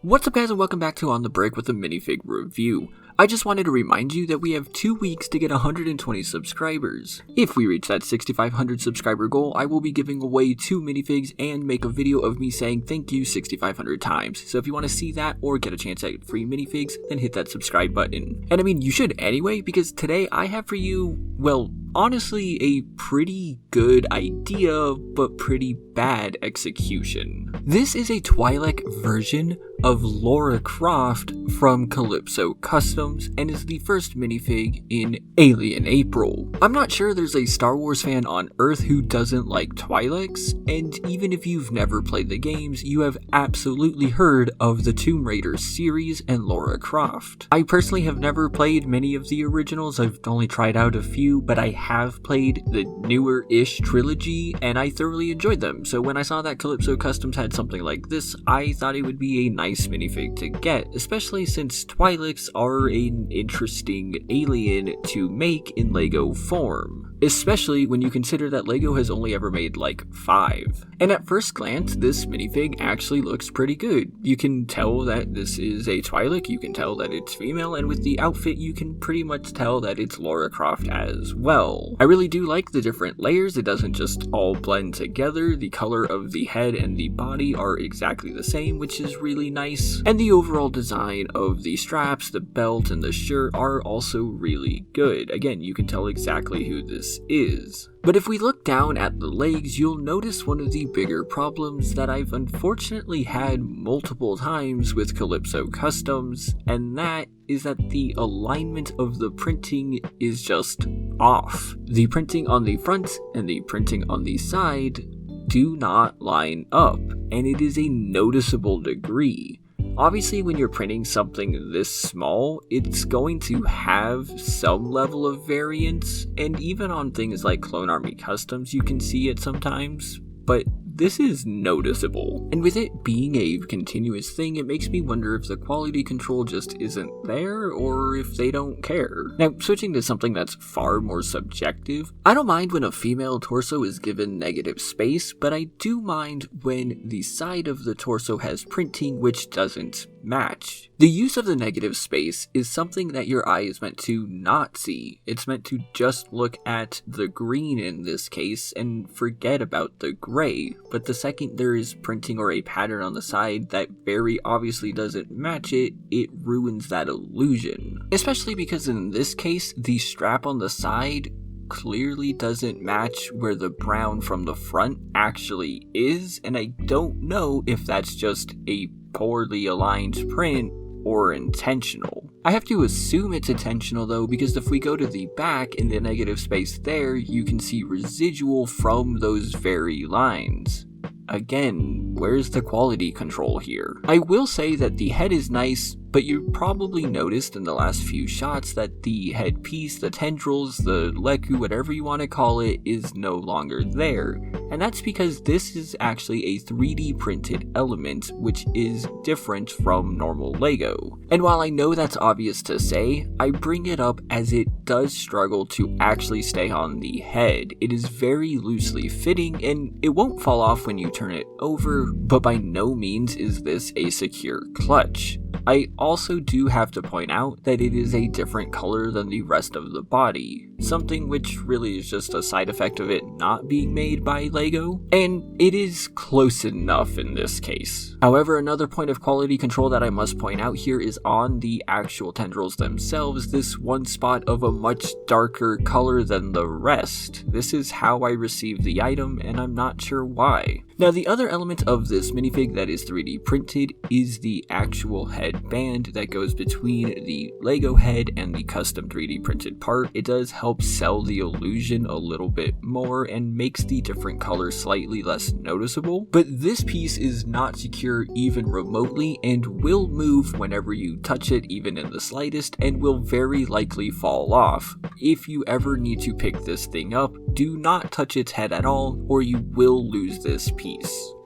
What's up guys and welcome back to On The Break with a minifig review. I just wanted to remind you that we have 2 weeks to get 120 subscribers. If we reach that 6,500 subscriber goal, I will be giving away 2 minifigs and make a video of me saying thank you 6,500 times. So if you want to see that or get a chance at free minifigs, then hit that subscribe button. And I mean, you should anyway, because today I have for you, well, honestly, a pretty good idea, but pretty bad execution. This is a Twi'lek version of Lara Croft from Calypso Customs and is the first minifig in Alien April. I'm not sure there's a Star Wars fan on Earth who doesn't like Twi'leks, and even if you've never played the games, you have absolutely heard of the Tomb Raider series and Lara Croft. I personally have never played many of the originals, I've only tried out a few, but I have played the newer-ish trilogy and I thoroughly enjoyed them. So when I saw that Calypso Customs had something like this, I thought it would be a nice minifig to get, especially since Twi'leks are an interesting alien to make in LEGO form. Especially when you consider that LEGO has only ever made like 5. And at first glance, this minifig actually looks pretty good. You can tell that this is a Twi'lek, you can tell that it's female, and with the outfit you can pretty much tell that it's Lara Croft as well. I really do like the different layers, it doesn't just all blend together, the color of the head and the body are exactly the same, which is really nice, and the overall design of the straps, the belt, and the shirt are also really good. Again, you can tell exactly who this is. But if we look down at the legs, you'll notice one of the bigger problems that I've unfortunately had multiple times with Calypso Customs, and that is that the alignment of the printing is just off. The printing on the front and the printing on the side do not line up, and it is a noticeable degree. Obviously, when you're printing something this small, it's going to have some level of variance, and even on things like Clone Army Customs, you can see it sometimes, but this is noticeable. And with it being a continuous thing, it makes me wonder if the quality control just isn't there, or if they don't care. Now, switching to something that's far more subjective, I don't mind when a female torso is given negative space, but I do mind when the side of the torso has printing which doesn't match. The use of the negative space is something that your eye is meant to not see. It's meant to just look at the green in this case and forget about the gray. But the second there is printing or a pattern on the side that very obviously doesn't match it, it ruins that illusion. Especially because in this case, the strap on the side clearly doesn't match where the brown from the front actually is, and I don't know if that's just a poorly aligned print or intentional. I have to assume it's intentional though, because if we go to the back in the negative space there, you can see residual from those very lines. Again, where's the quality control here? I will say that the head is nice, but you probably noticed in the last few shots that the headpiece, the tendrils, the leku, whatever you want to call it, is no longer there. And that's because this is actually a 3D printed element, which is different from normal LEGO. And while I know that's obvious to say, I bring it up as it does struggle to actually stay on the head. It is very loosely fitting, and it won't fall off when you turn it over, but by no means is this a secure clutch. I also do have to point out that it is a different color than the rest of the body, something which really is just a side effect of it not being made by LEGO, and it is close enough in this case. However, another point of quality control that I must point out here is on the actual tendrils themselves, this one spot of a much darker color than the rest. This is how I received the item, and I'm not sure why. Now, the other element of this minifig that is 3D printed is the actual headband that goes between the LEGO head and the custom 3D printed part. It does help sell the illusion a little bit more and makes the different colors slightly less noticeable, but this piece is not secure even remotely and will move whenever you touch it, even in the slightest, and will very likely fall off. If you ever need to pick this thing up, do not touch its head at all, or you will lose this piece.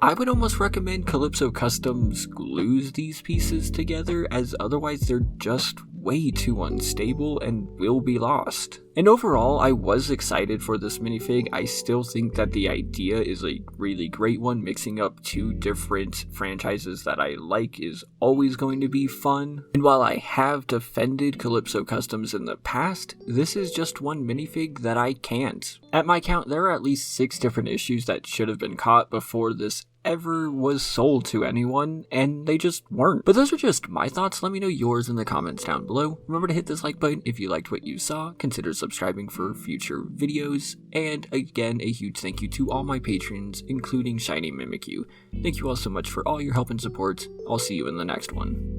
I would almost recommend Calypso Customs glues these pieces together, as otherwise they're just way too unstable and will be lost. And overall, I was excited for this minifig. I still think that the idea is a really great one. Mixing up two different franchises that I like is always going to be fun. And while I have defended Calypso Customs in the past, this is just one minifig that I can't. At my count, there are at least 6 different issues that should have been caught before this ever was sold to anyone, and they just weren't. But those are just my thoughts. Let me know yours in the comments down below. Remember to hit this like button if you liked what you saw, consider subscribing for future videos, and again, a huge thank you to all my patrons, including Shiny Mimikyu. Thank you all so much for all your help and support. I'll see you in the next one.